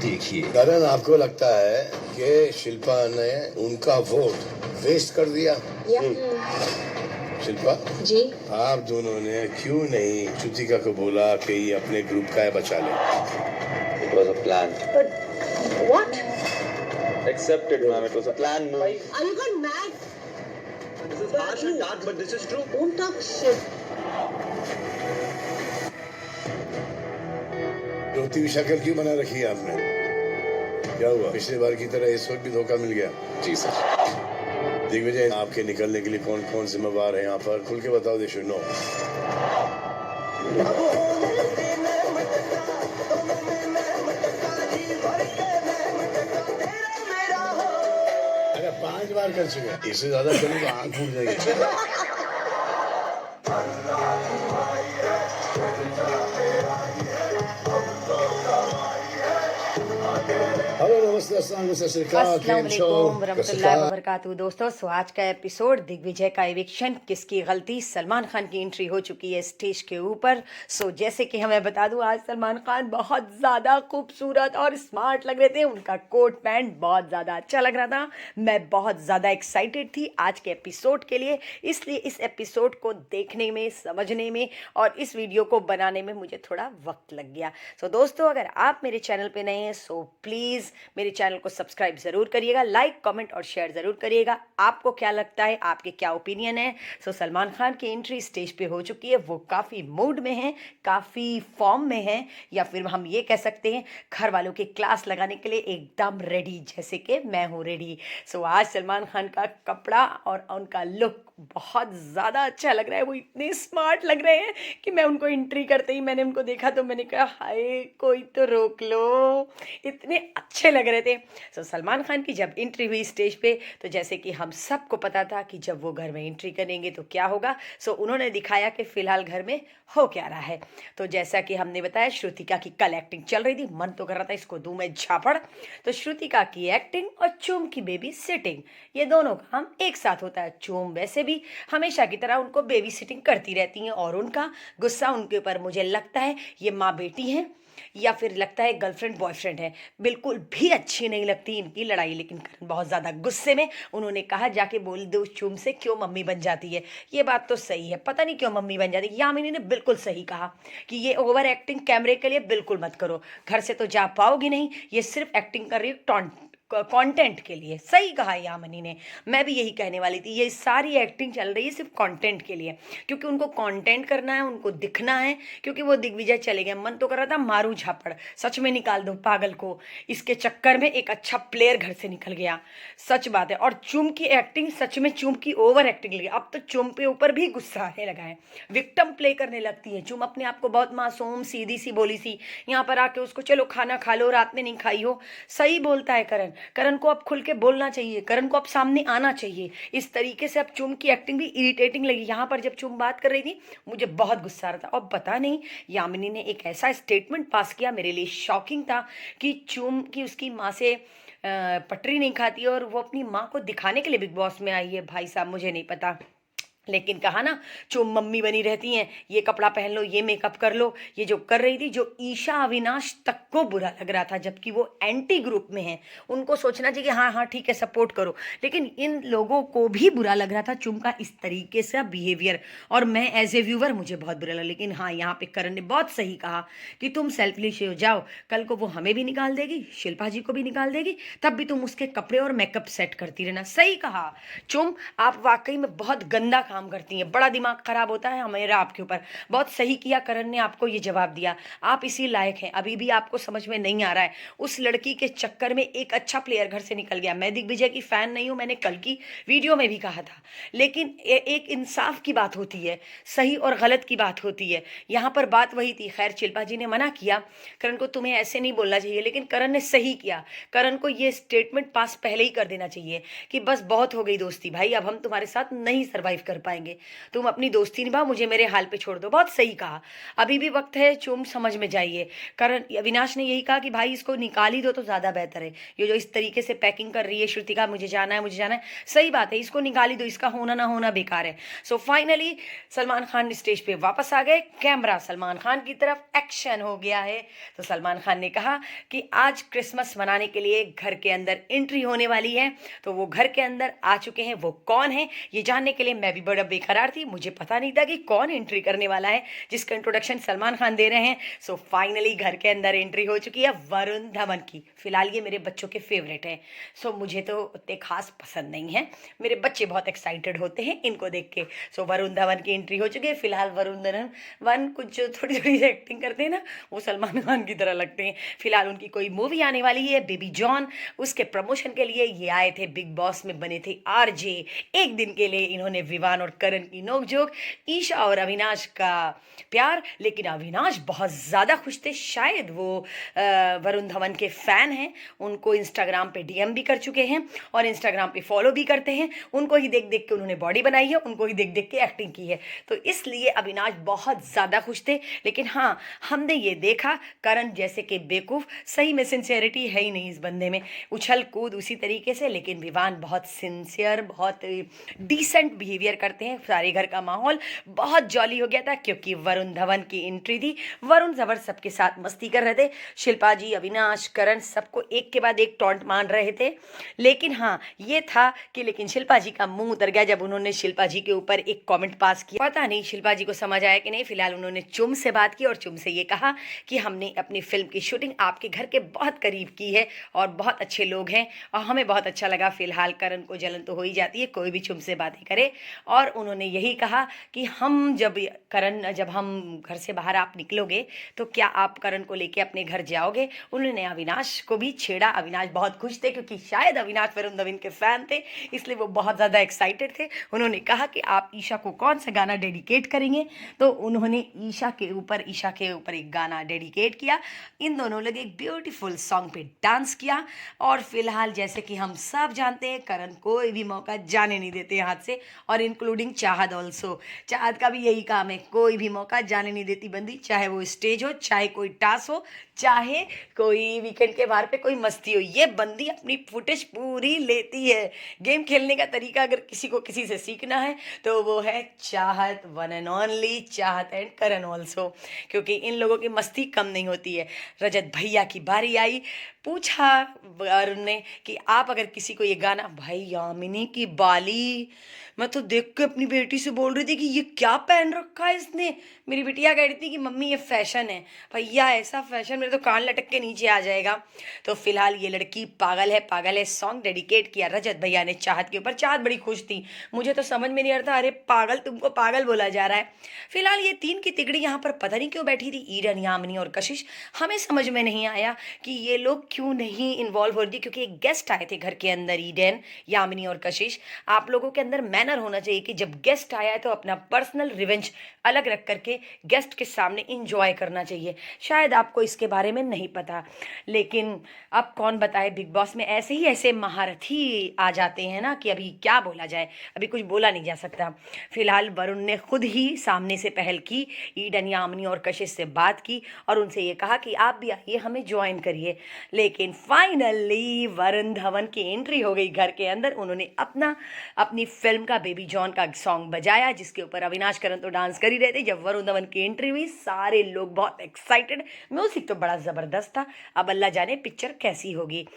देखिए। करण, आपको लगता है कि शिल्पा ने उनका वोट वेस्ट कर दिया? शिल्पा जी, आप दोनों ने क्यों नहीं श्रुतिका को बोला कि ये अपने ग्रुप का बचा ले? It was a plan. but what? Accepted, ma'am. It was a plan move. Are you gone mad? This is harsh and dark, but this is true. Don't talk shit. रोती हुई शक्ल क्यों बना रखी है आपने? क्या हुआ? पिछली बार की तरह इस वक्त भी धोखा मिल गया? जी सर। दिग्विजय, आपके निकलने के लिए कौन कौन जिम्मेवार है यहाँ पर? खुल के बताओ, दे शुड नो। अरे 5 बार कर चुके, इससे ज्यादा करूँ तो आँख फूट जाएगी। हेलो, नमस्ते, अस्सलाम अस्सलामुअलैकुम वरहमतुल्लाहि वबरकातुहू। दोस्तों, सो आज का एपिसोड दिग्विजय का एविक्शन, किसकी गलती? सलमान खान की एंट्री हो चुकी है स्टेज के ऊपर। सो जैसे कि हमें बता दूं, आज सलमान खान बहुत ज़्यादा खूबसूरत और स्मार्ट लग रहे थे। उनका कोट पैंट बहुत ज़्यादा अच्छा लग रहा था। मैं बहुत ज़्यादा एक्साइटेड थी आज के एपिसोड के लिए, इसलिए इस एपिसोड को देखने में, समझने में और इस वीडियो को बनाने में मुझे थोड़ा वक्त लग गया। सो दोस्तों, अगर आप मेरे चैनल पे नए हैं सो प्लीज़ मेरे चैनल को सब्सक्राइब ज़रूर करिएगा, लाइक कमेंट और शेयर ज़रूर करिएगा। आपको क्या लगता है, आपके क्या ओपिनियन है? सो सलमान खान की एंट्री स्टेज पे हो चुकी है। वो काफ़ी मूड में हैं, काफ़ी फॉर्म में हैं, या फिर हम ये कह सकते हैं घर वालों की क्लास लगाने के लिए एकदम रेडी, जैसे कि मैं हूँ रेडी। सो आज सलमान खान का कपड़ा और उनका लुक बहुत ज़्यादा अच्छा लग रहा है। वो इतने स्मार्ट लग रहे हैं कि मैं उनको एंट्री करते ही मैंने उनको देखा तो मैंने कहा हाय कोई तो रोक लो, इतने अच्छे लग रहे थे। सो सलमान खान की जब एंट्री हुई स्टेज पे, तो जैसे कि हम सबको पता था कि जब वो घर में एंट्री करेंगे तो क्या होगा। सो उन्होंने दिखाया कि फ़िलहाल घर में हो क्या रहा है। तो जैसा कि हमने बताया, श्रुतिका की कल एक्टिंग चल रही थी, मन तो कर रहा था इसको दूं मैं झापड़। तो श्रुतिका की एक्टिंग और चूम की बेबी सिटिंग, ये दोनों काम एक साथ होता है। चूम वैसे भी हमेशा की तरह उनको बेबी सिटिंग करती रहती हैं, और उनका गुस्सा उनके ऊपर मुझे लगता है ये माँ बेटी हैं या फिर लगता है गर्लफ्रेंड बॉयफ्रेंड है। बिल्कुल भी अच्छी नहीं लगती इनकी लड़ाई। लेकिन करण बहुत ज़्यादा गुस्से में, उन्होंने कहा जाके बोल दो चूम से क्यों मम्मी बन जाती है। ये बात तो सही है, पता नहीं क्यों मम्मी बन जाती है। यामिनी ने बिल्कुल सही कहा कि ये ओवर एक्टिंग कैमरे के लिए बिल्कुल मत करो, घर से तो जा पाओगी नहीं, ये सिर्फ एक्टिंग कर रही है कंटेंट के लिए। सही कहा यामिनी ने, मैं भी यही कहने वाली थी, ये सारी एक्टिंग चल रही है सिर्फ कंटेंट के लिए, क्योंकि उनको कंटेंट करना है, उनको दिखना है। क्योंकि वो दिग्विजय चले गए, मन तो कर रहा था मारू झापड़, सच में निकाल दो पागल को। इसके चक्कर में एक अच्छा प्लेयर घर से निकल गया, सच बात है। और चुम की एक्टिंग, सच में चुम की ओवर एक्टिंग लगी। अब तो चुम पे ऊपर भी गुस्सा आने लगा है, विक्टिम प्ले करने लगती है चुम, अपने आप को बहुत मासूम सीधी सी बोली सी। यहाँ पर आके उसको चलो खाना खा लो, रात में नहीं खाई हो। सही बोलता है करण, करण को अब खुल के बोलना चाहिए, करण को अब सामने आना चाहिए। इस तरीके से अब चुम की एक्टिंग भी इरिटेटिंग लगी। यहाँ पर जब चुम बात कर रही थी मुझे बहुत गुस्सा आ रहा था। और पता नहीं यामिनी ने एक ऐसा स्टेटमेंट पास किया, मेरे लिए शॉकिंग था, कि चुम की उसकी माँ से पटरी नहीं खाती और वो अपनी माँ को दिखाने के लिए बिग बॉस में आई है। भाई साहब मुझे नहीं पता, लेकिन कहा ना चुम मम्मी बनी रहती हैं, ये कपड़ा पहन लो, ये मेकअप कर लो। ये जो कर रही थी, जो ईशा अविनाश तक को बुरा लग रहा था, जबकि वो एंटी ग्रुप में है। उनको सोचना चाहिए कि हाँ हाँ ठीक है सपोर्ट करो, लेकिन इन लोगों को भी बुरा लग रहा था चुम का इस तरीके से बिहेवियर। और मैं एज ए व्यूवर मुझे बहुत बुरा लगा। लेकिन हाँ, यहाँ पे करण ने बहुत सही कहा कि तुम सेल्फिश हो जाओ, कल को वो हमें भी निकाल देगी, शिल्पा जी को भी निकाल देगी, तब भी तुम उसके कपड़े और मेकअप सेट करती रहना। सही कहा चुम, आप वाकई में बहुत गंदा काम करती हैं, बड़ा दिमाग खराब होता है हमारा आपके ऊपर। बहुत सही किया करण ने आपको ये जवाब दिया, आप इसी लायक हैं। अभी भी आपको समझ में नहीं आ रहा है, उस लड़की के चक्कर में एक अच्छा प्लेयर घर से निकल गया। मैं दिग्विजय की फैन नहीं हूं, मैंने कल की वीडियो में भी कहा था, लेकिन एक इंसाफ की बात होती है, सही और गलत की बात होती है। यहाँ पर बात वही थी। खैर शिल्पा जी ने मना किया करण को, तुम्हें ऐसे नहीं बोलना चाहिए, लेकिन करण ने सही किया। करण को ये स्टेटमेंट पास पहले ही कर देना चाहिए कि बस बहुत हो गई दोस्ती भाई, अब हम तुम्हारे साथ नहीं सर्वाइव कर पाएंगे। तुम अपनी दोस्ती निभाओ, मुझे मेरे हाल पे छोड़ दो। बहुत सही कहा, अभी भी वक्त है, तुम समझ में जाइए। करण अविनाश ने यही कहा कि भाई इसको निकाल ही दो तो ज़्यादा बेहतर है। ये जो इस तरीके से पैकिंग कर रही है श्रुतिका, मुझे जाना है मुझे जाना है, सही बात है, इसको निकाल ही दो, इसका होना ना होना बेकार है। So finally Salman Khan stage पे वापस आ गए, कैमरा सलमान खान की तरफ, एक्शन हो गया है। तो सलमान खान ने कहा कि आज क्रिसमस मनाने के लिए घर के अंदर एंट्री होने वाली है। तो वो घर के अंदर आ चुके हैं, वो कौन है ये जानने के लिए मैं भी बड़ा बेकरार थी, मुझे पता नहीं था कि कौन एंट्री करने वाला है जिसका इंट्रोडक्शन सलमान खान दे रहे हैं। सो फाइनली घर के अंदर एंट्री हो चुकी है वरुण धवन की। फिलहाल ये मेरे बच्चों के फेवरेट हैं, सो मुझे तो उतने खास पसंद नहीं है, मेरे बच्चे बहुत एक्साइटेड होते हैं इनको देख के। सो वरुण धवन की एंट्री हो चुकी है। फिलहाल वरुण धवन कुछ थोड़ी थोड़ी सी एक्टिंग करते हैं ना, वो सलमान खान की तरह लगते हैं। फिलहाल उनकी कोई मूवी आने वाली है बेबी जॉन, उसके प्रमोशन के लिए ये आए थे, बिग बॉस में बने थे आरजे। एक दिन के लिए इन्होंने विवान और करण की नोकझोंक, ईशा और अविनाश का प्यार, लेकिन अविनाश बहुत ज़्यादा खुश थे। शायद वो वरुण धवन के फ़ैन हैं, उनको इंस्टाग्राम पे डीएम भी कर चुके हैं और इंस्टाग्राम पे फॉलो भी करते हैं। उनको ही देख देख के उन्होंने बॉडी बनाई है, उनको ही देख देख के एक्टिंग की है, तो इसलिए अविनाश बहुत ज़्यादा खुश थे। लेकिन हाँ, हमने ये देखा करण जैसे कि बेवकूफ़, सही में सिंसियरिटी है ही नहीं इस बंदे में, उछल कूद उसी तरीके से। लेकिन विवान बहुत सिंसियर, बहुत डिसेंट बिहेवियर करते हैं। सारे घर का माहौल बहुत जॉली हो गया था क्योंकि वरुण धवन की एंट्री थी। वरुण धवन सबके साथ मस्ती कर रहे थे, शिल्पा जी, अविनाश, करण सबको एक के बाद एक टॉन्ट मान रहे थे। लेकिन हाँ, ये था कि लेकिन शिल्पा जी का मुंह उतर गया जब उन्होंने शिल्पा जी के ऊपर एक कमेंट पास किया। पता नहीं शिल्पा जी को समझ आया कि नहीं। फिलहाल उन्होंने चुम से बात की और चुम से ये कहा कि हमने अपनी फिल्म की शूटिंग आपके घर के बहुत करीब की है और बहुत अच्छे लोग हैं और हमें बहुत अच्छा लगा। फिलहाल करण को जलन तो हो ही जाती है, कोई भी चुम से बातें करे। और उन्होंने यही कहा कि हम जब हम घर से बाहर आप निकलोगे तो क्या आप करण को लेके अपने घर जाओगे। उन्होंने अविनाश को भी छेड़ा। अविनाश बहुत खुश थे क्योंकि शायद अविनाश वरुण धवन के फैन थे, इसलिए वो बहुत ज़्यादा एक्साइटेड थे। उन्होंने कहा कि आप ईशा को कौन सा गाना डेडिकेट करेंगे, तो उन्होंने ईशा के ऊपर एक गाना डेडिकेट किया। इन दोनों लोग एक ब्यूटीफुल सॉन्ग पे डांस किया। और फिलहाल जैसे कि हम सब जानते हैं, करण कोई भी मौका जाने नहीं देते हाथ से, और इंक्लूडिंग चाहत ऑल्सो। चाहत का भी यही काम है, कोई भी मौका जाने नहीं देती बंदी, चाहे वो स्टेज हो, चाहे कोई टास्क हो, चाहे कोई वीकेंड के बाहर पे कोई मस्ती हो, ये बंदी अपनी फुटेज पूरी लेती है। गेम खेलने का तरीका अगर किसी को किसी से सीखना है तो वो है चाहत, वन एंड ओनली चाहत एंड करण ऑल्सो, क्योंकि इन लोगों की मस्ती कम नहीं होती है। रजत भैया की बारी आई, पूछा वरुण ने कि आप अगर किसी को ये गाना, भाई यामिनी की बाली, मैं तो देख के अपनी बेटी से बोल रही थी कि ये क्या पहन रखा है इसने। मेरी बिटिया कह रही थी कि मम्मी ये फैशन है। भैया ऐसा फैशन मेरे तो कान लटक के नीचे आ जाएगा। तो फिलहाल ये लड़की पागल है सॉन्ग डेडिकेट किया रजत भैया ने चाहत के ऊपर। चाहत बड़ी खुश थी, मुझे तो समझ में नहीं आ रहा था, अरे पागल, तुमको पागल बोला जा रहा है। फिलहाल ये तीन की तिगड़ी यहाँ पर पता नहीं क्यों बैठी थी, ईडन, यामिनी और कशिश। हमें समझ में नहीं आया कि ये लोग क्यों नहीं इन्वॉल्व हो रही, क्योंकि एक गेस्ट आए थे घर के अंदर, ईडन, यामिनी और कशिश। आप लोगों के अंदर मैनर होना चाहिए कि जब गेस्ट आया है तो अपना पर्सनल रिवेंज अलग रख करके गेस्ट के सामने इंजॉय करना चाहिए। शायद आपको इसके बारे में नहीं पता, लेकिन अब कौन बताए, बिग बॉस में ऐसे ही ऐसे महारथी आ जाते हैं ना कि अभी क्या बोला जाए, अभी कुछ बोला नहीं जा सकता। फिलहाल वरुण ने खुद ही सामने से पहल की, ईडन, यामिनी और कशिश से बात की और उनसे ये कहा कि आप भी आइए, हमें ज्वाइन करिए। लेकिन फाइनली वरुण धवन की एंट्री हो गई घर के अंदर। उन्होंने अपनी फिल्म का बेबी जॉन का सॉन्ग बजाया, जिसके ऊपर अविनाश करण तो डांस कर ही रहे थे। जब वरुण धवन की एंट्री हुई, सारे लोग बहुत एक्साइटेड, म्यूजिक तो बड़ा ज़बरदस्त था। अब अल्लाह जाने पिक्चर कैसी होगी।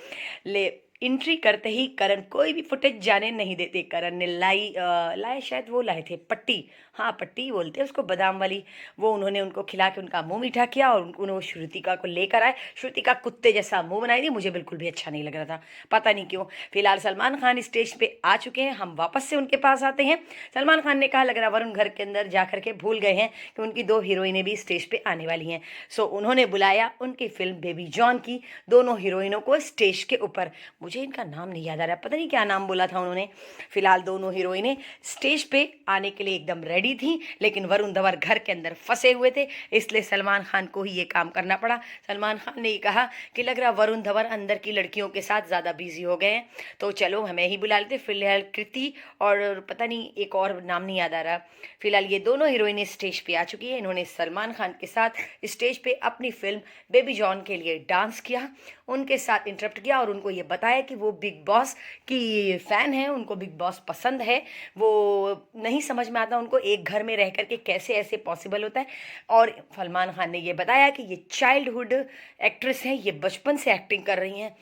एंट्री करते ही करण कोई भी फुटेज जाने नहीं देते। करण ने लाए शायद वो लाए थे पट्टी, हाँ पट्टी बोलते हैं उसको, बादाम वाली, वो उन्होंने उनको खिला के उनका मुंह मीठा किया और उन्होंने श्रुतिका को लेकर आए। श्रुतिका कुत्ते जैसा मुंह बनाई थी, मुझे बिल्कुल भी अच्छा नहीं लग रहा था, पता नहीं क्यों। फिलहाल सलमान खान स्टेज पे आ चुके हैं, हम वापस से उनके पास आते हैं। सलमान खान ने कहा लग रहा वरुण घर के अंदर जा करके भूल गए हैं कि उनकी 2 हीरोइनें भी स्टेज पे आने वाली हैं। सो उन्होंने बुलाया उनकी फिल्म बेबी जॉन की दोनों हीरोइनों को स्टेज के ऊपर। मुझे इनका नाम नहीं याद आ रहा, पता नहीं क्या नाम बोला था उन्होंने। फिलहाल दोनों हीरोइनें स्टेज पे आने के लिए एकदम रेडी थी, लेकिन वरुण धवन घर के अंदर फंसे हुए थे, इसलिए सलमान खान को ही ये काम करना पड़ा। सलमान खान ने ये कहा कि लग रहा वरुण धवन अंदर की लड़कियों के साथ ज़्यादा बिजी हो गए हैं, तो चलो हमें ही बुला लेते। फिलहाल कृति और पता नहीं एक और नाम नहीं याद आ रहा। फिलहाल ये दोनों हीरोइनें स्टेज पे आ चुकी है। इन्होंने सलमान खान के साथ स्टेज पे अपनी फिल्म बेबी जॉन के लिए डांस किया, उनके साथ इंटरप्ट किया और उनको ये बताया कि वो बिग बॉस की फ़ैन है, उनको बिग बॉस पसंद है। वो नहीं समझ में आता उनको एक घर में रह कर के कैसे ऐसे पॉसिबल होता है। और सलमान खान ने ये बताया कि ये चाइल्डहुड एक्ट्रेस हैं, ये बचपन से एक्टिंग कर रही हैं।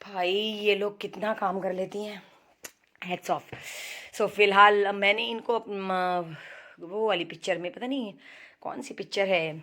भाई ये लोग कितना काम कर लेती हैं, हैट्स ऑफ। सो फिलहाल मैंने इनको वो वाली पिक्चर में, पता नहीं कौन सी पिक्चर है,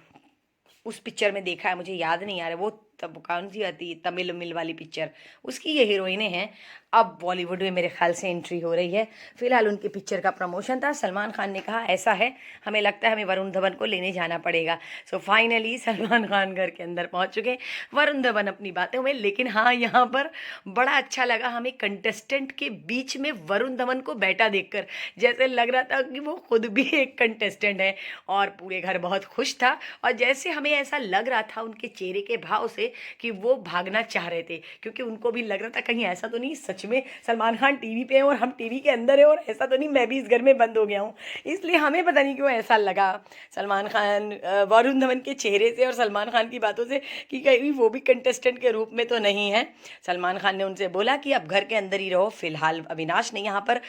उस पिक्चर में देखा है, मुझे याद नहीं आ रहा वो तब कौन सी आती है, तमिल मिल वाली पिक्चर, उसकी ये हीरोइनें हैं। अब बॉलीवुड में मेरे ख्याल से एंट्री हो रही है। फिलहाल उनकी पिक्चर का प्रमोशन था। सलमान खान ने कहा ऐसा है, हमें लगता है हमें वरुण धवन को लेने जाना पड़ेगा। सो फाइनली सलमान खान घर के अंदर पहुंच चुके। वरुण धवन अपनी बातों में, लेकिन हाँ यहाँ पर बड़ा अच्छा लगा हमें कंटेस्टेंट के बीच में वरुण धवन को बैठा देखकर, जैसे लग रहा था कि वो खुद भी एक कंटेस्टेंट है। और पूरे घर बहुत खुश था, और जैसे हमें ऐसा लग रहा था उनके चेहरे के भाव से कि वो भागना चाह रहे थे, क्योंकि उनको भी लग रहा था कहीं ऐसा तो नहीं सच में सलमान खान टीवी पे है और हम टीवी के अंदर है, और ऐसा तो नहीं मैं भी इस घर में बंद हो गया हूँ। इसलिए हमें पता नहीं क्यों ऐसा लगा सलमान खान वरुण धवन के चेहरे से और सलमान खान की बातों से कि कहीं वो भी कंटेस्टेंट के रूप में तो नहीं है। सलमान खान ने उनसे बोला कि अब घर के अंदर ही रहो। फिलहाल अविनाश ने यहाँ पर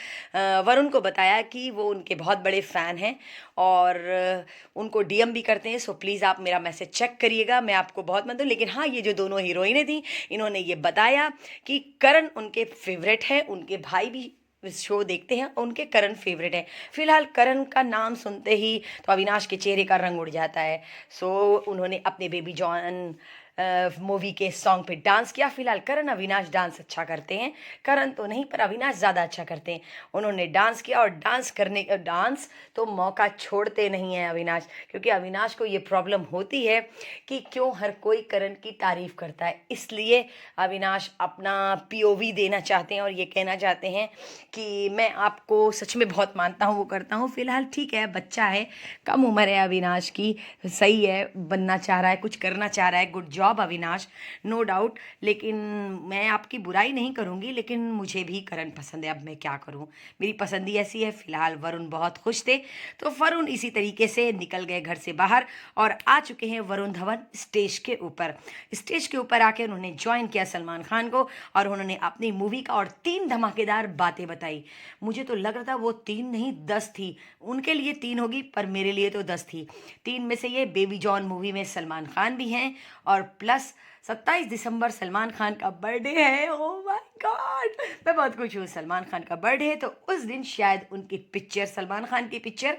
वरुण को बताया कि वो उनके बहुत बड़े फ़ैन हैं और उनको डीएम भी करते हैं, सो प्लीज़ आप मेरा मैसेज चेक करिएगा, मैं आपको बहुत मत दूँ। लेकिन हाँ, ये जो दोनों हीरोइनें थी इन्होंने ये बताया कि करण उनके फेवरेट है, उनके भाई भी शो देखते हैं, उनके करण फेवरेट है। फिलहाल करण का नाम सुनते ही तो अविनाश के चेहरे का रंग उड़ जाता है। सो उन्होंने अपने बेबी जॉन मूवी के सॉन्ग पे डांस किया। फिलहाल करण अविनाश डांस अच्छा करते हैं, करण तो नहीं पर अविनाश ज़्यादा अच्छा करते हैं। उन्होंने डांस किया और डांस तो मौका छोड़ते नहीं हैं अविनाश, क्योंकि अविनाश को ये प्रॉब्लम होती है कि क्यों हर कोई करण की तारीफ़ करता है। इसलिए अविनाश अपना पीओवी देना चाहते हैं और ये कहना चाहते हैं कि मैं आपको सच में बहुत मानता हूँ, वो करता हूँ। फिलहाल ठीक है, बच्चा है, कम उम्र है अविनाश की, सही है, बनना चाह रहा है, कुछ करना चाह रहा है, good job Avinash, no doubt. लेकिन मैं आपकी बुराई नहीं करूंगी, लेकिन मुझे भी करण पसंद है, अब मैं क्या करूं, मेरी पसंद ही ऐसी है। फिलहाल वरुण बहुत खुश थे, तो वरुण इसी तरीके से निकल गए घर से बाहर और आ चुके हैं वरुण धवन स्टेज के ऊपर। स्टेज के ऊपर आके उन्होंने ज्वाइन किया सलमान खान को और उन्होंने अपनी मूवी का और 3 धमाकेदार बातें बताई। मुझे तो लग रहा था वो 3 नहीं 10 थी, उनके लिए 3 होगी पर मेरे लिए तो 10 थी। 3 में से ये बेबी जॉन मूवी में सलमान खान भी हैं और प्लस 27 दिसंबर सलमान खान का बर्थडे है। ओह माय गॉड, मैं बहुत खुश हूँ। सलमान खान का बर्थडे है तो उस दिन शायद उनकी पिक्चर, सलमान खान की पिक्चर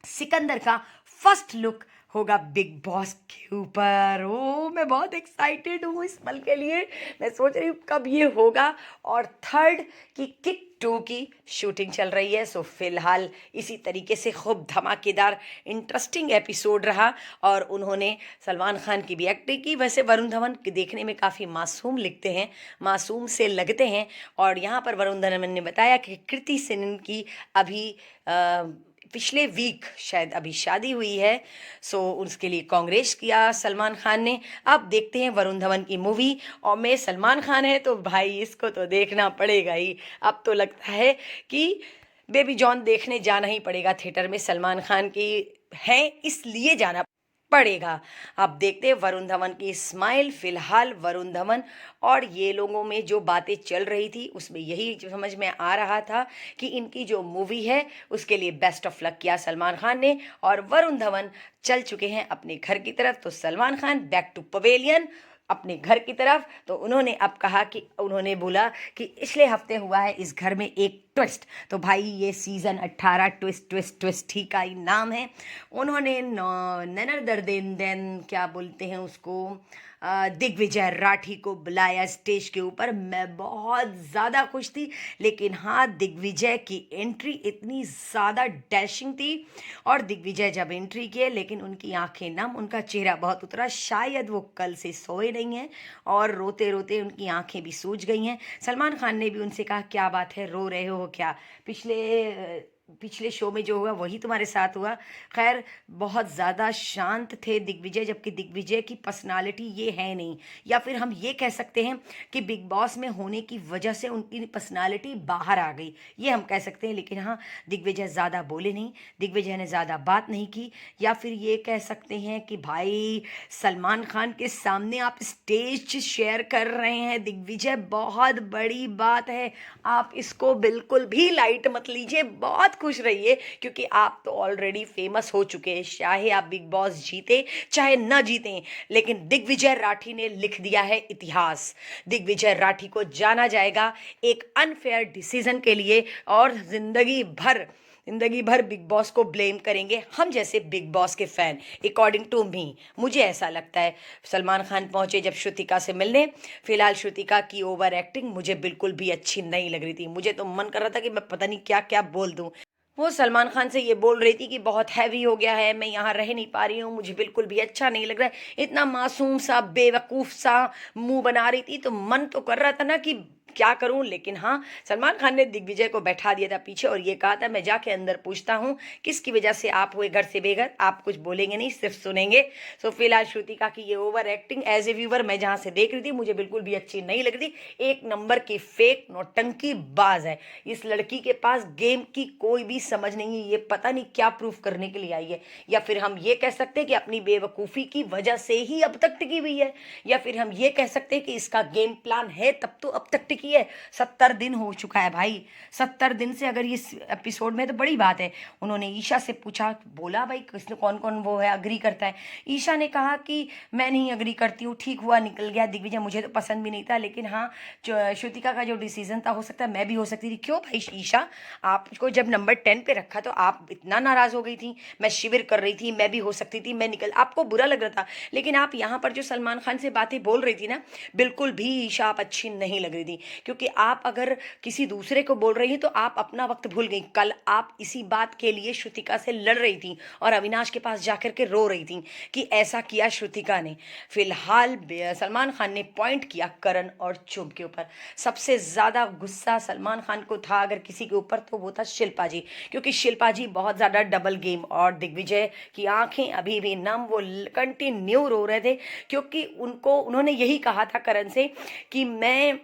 सिकंदर का फर्स्ट लुक होगा बिग बॉस के ऊपर। ओ मैं बहुत एक्साइटेड हूँ इस पल के लिए, मैं सोच रही हूँ कब ये होगा। और 3rd की किक 2 की शूटिंग चल रही है। सो फिलहाल इसी तरीके से खूब धमाकेदार इंटरेस्टिंग एपिसोड रहा और उन्होंने सलमान खान की भी एक्टिंग की। वैसे वरुण धवन देखने में काफ़ी मासूम लिखते हैं, मासूम से लगते हैं। और यहाँ पर वरुण धवन ने बताया कि कृति सेनन की अभी पिछले वीक शायद अभी शादी हुई है, सो उसके लिए कांग्रेस किया सलमान खान ने। अब देखते हैं वरुण धवन की मूवी, और मैं सलमान खान है तो भाई इसको तो देखना पड़ेगा ही। अब तो लगता है कि बेबी जॉन देखने जाना ही पड़ेगा थिएटर में, सलमान खान की है इसलिए जाना पड़ेगा। अब देखते हैं वरुण धवन की स्माइल। फिलहाल वरुण धवन और ये लोगों में जो बातें चल रही थी उसमें यही जो समझ में आ रहा था कि इनकी जो मूवी है उसके लिए बेस्ट ऑफ लक किया सलमान खान ने। और वरुण धवन चल चुके हैं अपने घर की तरफ, तो Salman Khan back to pavilion अपने घर की तरफ। तो उन्होंने अब कहा कि उन्होंने बोला कि पिछले हफ्ते हुआ है इस घर में एक ट्विस्ट, तो भाई ये सीज़न 18 ट्विस्ट ही का ही नाम है। उन्होंने ननरदरदेन क्या बोलते हैं उसको, दिग्विजय राठी को बुलाया स्टेज के ऊपर। मैं बहुत ज़्यादा खुश थी, लेकिन हाँ दिग्विजय की एंट्री इतनी ज़्यादा डैशिंग थी। और दिग्विजय जब एंट्री किए लेकिन उनकी आंखें नम, उनका चेहरा बहुत उतरा, शायद वो कल से सोए रही हैं और रोते रोते उनकी आंखें भी सूज गई हैं। सलमान खान ने भी उनसे कहा क्या बात है, रो रहे हो क्या, पिछले शो में जो हुआ वही तुम्हारे साथ हुआ। खैर बहुत ज़्यादा शांत थे दिग्विजय, जबकि दिग्विजय की पर्सनालिटी ये है नहीं, या फिर हम ये कह सकते हैं कि बिग बॉस में होने की वजह से उनकी पर्सनालिटी बाहर आ गई, ये हम कह सकते हैं। लेकिन हाँ, दिग्विजय ज़्यादा बोले नहीं, दिग्विजय ने ज़्यादा बात नहीं की, या फिर ये कह सकते हैं कि भाई सलमान खान के सामने आप स्टेज शेयर कर रहे हैं दिग्विजय, बहुत बड़ी बात है। आप इसको बिल्कुल भी लाइट मत लीजिए, बहुत खुश रहिए, क्योंकि आप तो ऑलरेडी फेमस हो चुके हैं। चाहे आप बिग बॉस जीते चाहे न जीते, लेकिन दिग्विजय राठी ने लिख दिया है इतिहास। दिग्विजय राठी को जाना जाएगा एक अनफेयर डिसीजन के लिए, और जिंदगी भर बिग बॉस को ब्लेम करेंगे हम जैसे बिग बॉस के फैन। अकॉर्डिंग टू मी, मुझे ऐसा लगता है। सलमान खान पहुंचे जब श्रुतिका से मिलने, फिलहाल श्रुतिका की ओवर एक्टिंग मुझे बिल्कुल भी अच्छी नहीं लग रही थी। मुझे तो मन कर रहा था कि मैं पता नहीं क्या क्या बोल दूं। वो सलमान खान से ये बोल रही थी कि बहुत हैवी हो गया है, मैं यहाँ रह नहीं पा रही हूँ, मुझे बिल्कुल भी अच्छा नहीं लग रहा है। इतना मासूम सा बेवकूफ़ सा मुंह बना रही थी, तो मन तो कर रहा था ना कि क्या करूं। लेकिन हाँ, सलमान खान ने दिग्विजय को बैठा दिया था पीछे और ये कहा था मैं जाके अंदर पूछता हूँ किसकी वजह से आप हुए घर से बेघर, आप कुछ बोलेंगे नहीं, सिर्फ सुनेंगे। सो फिलहाल श्रुतिका की ये over acting as a viewer मैं जहाँ से देख रही थी, मुझे बिल्कुल भी अच्छी नहीं लग रही। एक नंबर की फेक नौटंकी बाज है। इस लड़की के पास गेम की कोई भी समझ नहीं है, ये पता नहीं क्या प्रूफ करने के लिए आई है। या फिर हम ये कह सकते हैं कि अपनी बेवकूफ़ी की वजह से ही अब तक टिकी हुई है, या फिर हम ये कह सकते हैं कि इसका गेम प्लान है तब तो अब तक टिकी है। 70 दिन हो चुका है भाई, 70 दिन से अगर इस एपिसोड में, तो बड़ी बात है। उन्होंने ईशा से पूछा, बोला भाई किसने कौन कौन वो है अग्री करता है। ईशा ने कहा कि मैं नहीं अग्री करती हूँ, ठीक हुआ निकल गया दिग्विजय, मुझे तो पसंद भी नहीं था, लेकिन हाँ श्रुतिका का जो डिसीजन था हो सकता है मैं भी हो सकती थी। क्यों भाई ईशा, आपको जब नंबर 10 पे रखा तो आप इतना नाराज़ हो गई थी। मैं शिविर कर रही थी, मैं भी हो सकती थी, मैं निकल, आपको बुरा लग रहा था। लेकिन आप यहाँ पर जो सलमान खान से बातें बोल रही थी ना, बिल्कुल भी ईशा आप अच्छी नहीं लग रही थी। क्योंकि आप अगर किसी दूसरे को बोल रही हैं तो आप अपना वक्त भूल गई। कल आप इसी बात के लिए श्रुतिका से लड़ रही थी और अविनाश के पास जाकर के रो रही थी कि ऐसा किया श्रुतिका ने। फिलहाल सलमान खान ने पॉइंट किया करण और चुभ के ऊपर। सबसे ज़्यादा गुस्सा सलमान खान को था अगर किसी के ऊपर, तो वो था शिल्पा जी, क्योंकि शिल्पा जी बहुत ज़्यादा डबल गेम, और दिग्विजय की आंखें अभी भी नम, वो कंटिन्यू रो रहे थे, क्योंकि उन्होंने यही कहा था करण से कि मैं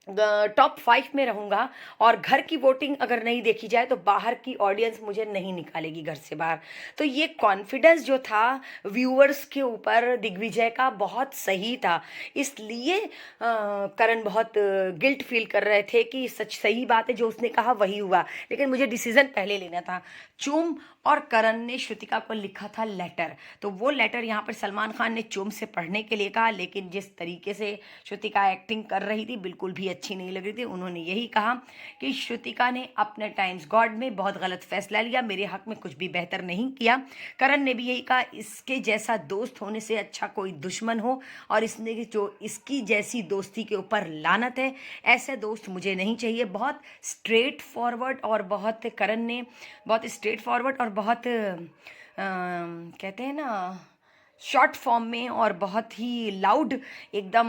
टॉप 5 में रहूँगा, और घर की वोटिंग अगर नहीं देखी जाए तो बाहर की ऑडियंस मुझे नहीं निकालेगी घर से बाहर। तो ये कॉन्फिडेंस जो था व्यूअर्स के ऊपर दिग्विजय का बहुत सही था, इसलिए करण बहुत गिल्ट फील कर रहे थे कि सच सही बात है, जो उसने कहा वही हुआ, लेकिन मुझे डिसीजन पहले लेना था। चुम और करण ने श्रुतिका को लिखा था लेटर, तो वो लेटर यहाँ पर सलमान खान ने चुम से पढ़ने के लिए कहा, लेकिन जिस तरीके से श्रुतिका एक्टिंग कर रही थी बिल्कुल भी अच्छी नहीं लग रही थी। उन्होंने यही कहा कि श्रुतिका ने अपने टाइम्स गॉड में बहुत गलत फैसला लिया, मेरे हक में कुछ भी बेहतर नहीं किया। करण ने भी यही कहा, इसके जैसा दोस्त होने से अच्छा कोई दुश्मन हो, और इसने जो इसकी जैसी दोस्ती के ऊपर लानत है, ऐसे दोस्त मुझे नहीं चाहिए। बहुत स्ट्रेट फॉरवर्ड, और बहुत करण ने बहुत स्ट्रेट फॉरवर्ड और बहुत कहते हैं ना शॉर्ट फॉर्म में और बहुत ही लाउड एकदम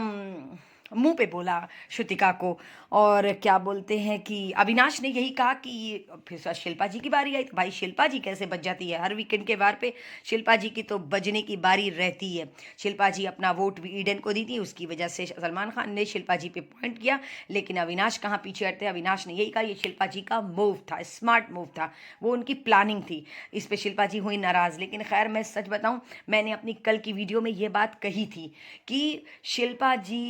मुंह पे बोला श्रुतिका को। और क्या बोलते हैं कि अविनाश ने यही कहा कि फिर शिल्पा जी की बारी आई, तो भाई शिल्पा जी कैसे बच जाती है, हर वीकेंड के वार पे शिल्पा जी की तो बजने की बारी रहती है। शिल्पा जी अपना वोट भी ईडन को दी थी, उसकी वजह से सलमान खान ने शिल्पा जी पे पॉइंट किया, लेकिन अविनाश कहाँ पीछे हटते। अविनाश ने यही कहा ये शिल्पा जी का मूव था, स्मार्ट मूव था, वो उनकी प्लानिंग थी। इस पर शिल्पा जी हुई नाराज़। लेकिन खैर मैं सच बताऊँ, मैंने अपनी कल की वीडियो में ये बात कही थी कि शिल्पा जी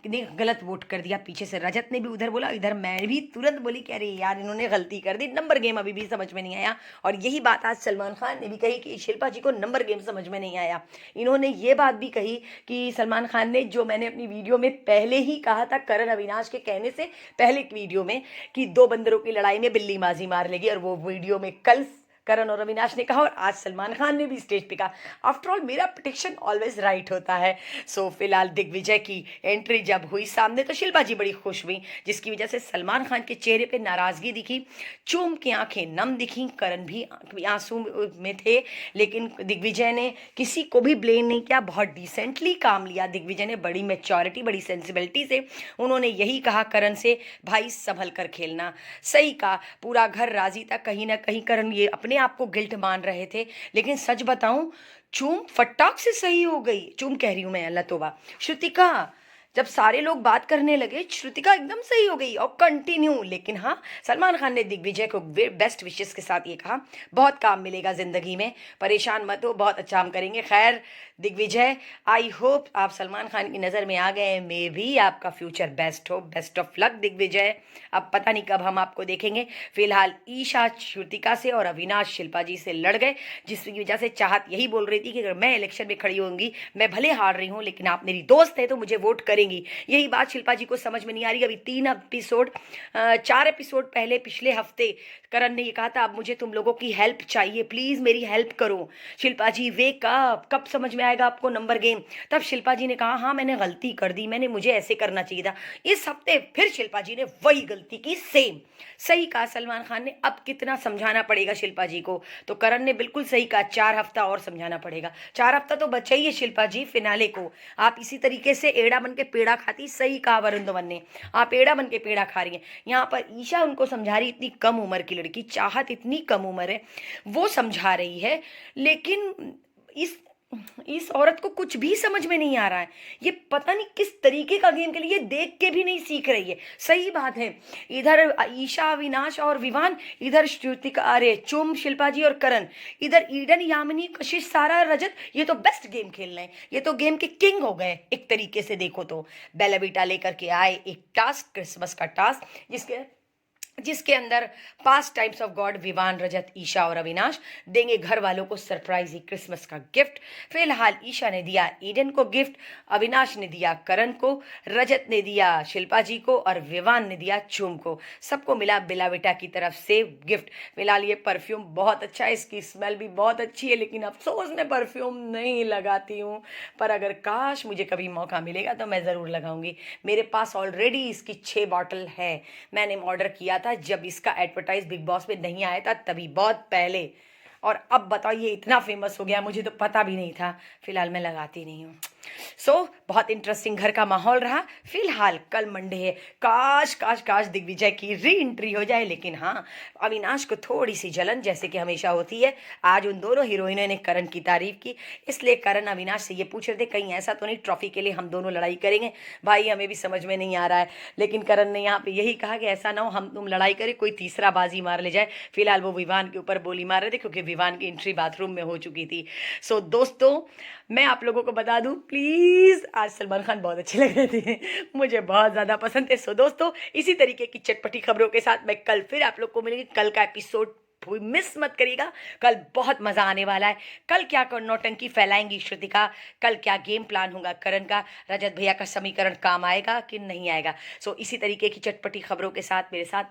ने गलत वोट कर दिया। पीछे से रजत ने भी उधर बोला, इधर मैं भी तुरंत बोली कि अरे यार इन्होंने गलती कर दी, नंबर गेम अभी भी समझ में नहीं आया। और यही बात आज सलमान खान ने भी कही कि शिल्पा जी को नंबर गेम समझ में नहीं आया। इन्होंने ये बात भी कही कि सलमान खान ने, जो मैंने अपनी वीडियो में पहले ही कहा था करण अविनाश के कहने से पहले की वीडियो में, कि 2 बंदरों की लड़ाई में बिल्ली माजी मार लेगी, और वो वीडियो में कल करण और अविनाश ने कहा, और आज सलमान खान ने भी स्टेज पे कहा। आफ्टर ऑल मेरा प्रेडिक्शन ऑलवेज राइट होता है। सो फिलहाल दिग्विजय की एंट्री जब हुई सामने तो शिल्पा जी बड़ी खुश हुई, जिसकी वजह से सलमान खान के चेहरे पे नाराजगी दिखी, चूम की आंखें नम दिखी, करण भी आंसू में थे, लेकिन दिग्विजय ने किसी को भी ब्लेम नहीं किया, बहुत डिसेंटली काम लिया। दिग्विजय ने बड़ी मैच्योरिटी, बड़ी सेंसिबिलिटी से उन्होंने यही कहा करण से, भाई संभल कर खेलना। सही कहा, पूरा घर राजी था। कहीं ना कहीं करण ये अपने आप को गिल्ट मान रहे थे, लेकिन सच बताऊं, चूम फटाक से सही हो गई। चूम कह रही हूं मैं, अल्लाह तौबा, श्रुतिका जब सारे लोग बात करने लगे, श्रुतिका एकदम सही हो गई और कंटिन्यू। लेकिन हाँ, सलमान खान ने दिग्विजय को बेस्ट विशेस के साथ ये कहा, बहुत काम मिलेगा ज़िंदगी में, परेशान मत हो, बहुत अच्छा हम करेंगे। खैर दिग्विजय, आई होप आप सलमान खान की नज़र में आ गए, मे भी आपका फ्यूचर बेस्ट हो। बेस्ट ऑफ लक दिग्विजय, अब पता नहीं कब हम आपको देखेंगे। फिलहाल ईशा श्रुतिका से और अविनाश शिल्पा जी से लड़ गए, जिसकी वजह से चाहत यही बोल रही थी कि अगर मैं इलेक्शन में खड़ी होंगी, मैं भले हार रही हूँ लेकिन आप मेरी दोस्त है तो मुझे वोट करेंगी। यही बात शिल्पा जी को समझ में नहीं आ रही। अभी 4 एपिसोड पहले पिछले हफ्ते करण ने ये कहा था, अब मुझे तुम लोगों की हेल्प चाहिए, प्लीज मेरी हेल्प करो। शिल्पा जी वे कब समझ में आएगा आपको नंबर गेम? तब शिल्पा जी ने कहा, हाँ मैंने गलती कर दी, मुझे ऐसे करना चाहिए था। इस हफ्ते फिर शिल्पा जी ने वही गलती की, सेम। सही कहा सलमान खान ने, अब कितना समझाना पड़ेगा शिल्पा जी को? तो करण ने बिल्कुल सही कहा, 4 हफ्ता और समझाना पड़ेगा। 4 हफ्ता तो बचा ही है शिल्पा जी फिनाले को। आप इसी तरीके से एड़ा बन के पेड़ा खाती। सही कहा वरुण धवन ने, आप एड़ा बन के पेड़ा खा रही हैं। यहाँ पर ईशा उनको समझा रही, इतनी कम उम्र की लड़की, चाहत इतनी कम उम्र है, वो समझा रही है, लेकिन इस औरत को कुछ भी समझ में नहीं आ रहा है। ये पता नहीं किस तरीके का गेम के लिए, देख के भी नहीं सीख रही है। सही बात है, इधर ईशा, अविनाश और विवान, इधर श्रुतिका, अरे चुम, शिल्पा जी और करण, इधर ईडन, यामिनी, कशिश, सारा, रजत, ये तो बेस्ट गेम खेल रहे हैं। ये तो गेम के किंग हो गए एक तरीके से देखो तो। बेला बेटा लेकर के आए एक टास्क, क्रिसमस का टास्क, जिसके अंदर past times of God, Vivaan, Rajat, Isha और अविनाश देंगे घर वालों को सरप्राइज ही क्रिसमस का गिफ्ट। फिलहाल ईशा ने दिया ईडन को गिफ्ट, अविनाश ने दिया करण को, रजत ने दिया शिल्पा जी को और विवान ने दिया चूम को। सबको मिला बेला बेटा की तरफ से गिफ्ट। फिलहाल ये परफ्यूम बहुत अच्छा है, इसकी स्मेल भी बहुत अच्छी है, लेकिन अफसोस मैं परफ्यूम नहीं लगाती हूँ, पर अगर काश मुझे कभी मौका मिलेगा तो मैं ज़रूर लगाऊंगी। मेरे पास ऑलरेडी इसकी 6 बॉटल है। मैंने ऑर्डर किया था जब इसका एडवर्टाइज बिग बॉस में नहीं आया था, तभी बहुत पहले, और अब बताओ ये इतना फेमस हो गया, मुझे तो पता भी नहीं था। फिलहाल मैं लगाती नहीं हूँ। बहुत इंटरेस्टिंग घर का माहौल रहा। फिलहाल कल मंडे है, काश दिग्विजय की री एंट्री हो जाए, लेकिन हाँ, अविनाश को थोड़ी सी जलन जैसे कि हमेशा होती है। आज उन दोनों हीरोइनों ने करण की तारीफ की, इसलिए करण अविनाश से ये पूछ रहे थे कहीं ऐसा तो नहीं ट्रॉफी के लिए हम दोनों लड़ाई करेंगे। भाई हमें भी समझ में नहीं आ रहा है, लेकिन करण ने यहाँ पे यही कहा कि ऐसा ना हो हम तुम लड़ाई करें, कोई तीसरा बाजी मार ले जाए। फिलहाल वो विवान के ऊपर बोली मार रहे थे, क्योंकि विवान की एंट्री बाथरूम में हो चुकी थी। दोस्तों, मैं आप लोगों को बता दूं, प्लीज़, आज सलमान खान बहुत अच्छे लग रहे थे, मुझे बहुत ज़्यादा पसंद है। दोस्तों, इसी तरीके की चटपटी खबरों के साथ मैं कल फिर आप लोग को मिलेंगे। कल का एपिसोड मिस मत करिएगा, कल बहुत मज़ा आने वाला है। कल क्या नौटंकी फैलाएंगी श्रुतिका, कल क्या गेम प्लान होगा करण का, रजत भैया का समीकरण काम आएगा कि नहीं आएगा। इसी तरीके की चटपटी खबरों के साथ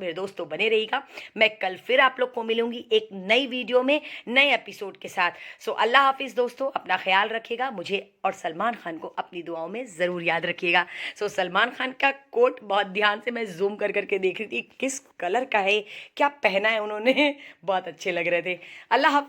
मेरे दोस्तों बने रहिएगा। मैं कल फिर आप लोग को मिलूंगी एक नई वीडियो में, नए एपिसोड के साथ। अल्लाह हाफिज़ दोस्तों, अपना ख्याल रखिएगा, मुझे और सलमान खान को अपनी दुआओं में ज़रूर याद रखिएगा। सलमान खान का कोट बहुत ध्यान से मैं जूम कर करके देख रही थी, किस कलर का है, क्या पहना है उन्होंने, बहुत अच्छे लग रहे थे। अल्लाह हाफिज़।